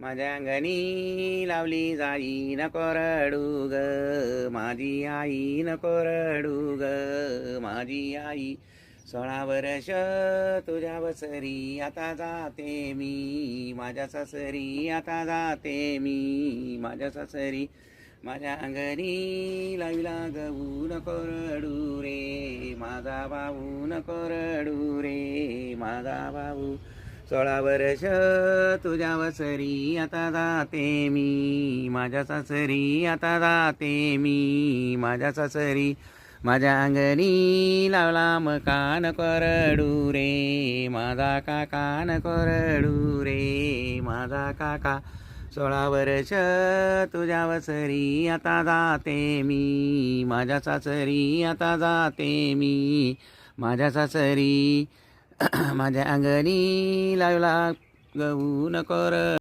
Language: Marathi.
माझ्या अंगणी लावली जाई नको रडू ग माझी आई नको रडू ग माझी आई. 16 वर्ष तुझ्या वसरी आता जाते मी माझ्या सासरी आता जाते मी माझ्या सासरी. माझ्या अंगणी लाविला गहू नको रडू रे माझा भाऊ नको रडू रे माझा भाऊ. 16 वर्ष तुझ्या वसरी आता जाते मी माझ्या सासरी आता जाते मी माझ्या सासरी. माझ्या अंगणी लावला मका नको रडू रे माझा काका नको रडू रे माझा काका. 16 वर्ष तुझ्या वसरी आता जाते मी माझ्या सासरी आता जाते मी माझ्या सासरी. माझ्या अंगणी लावला गहू नको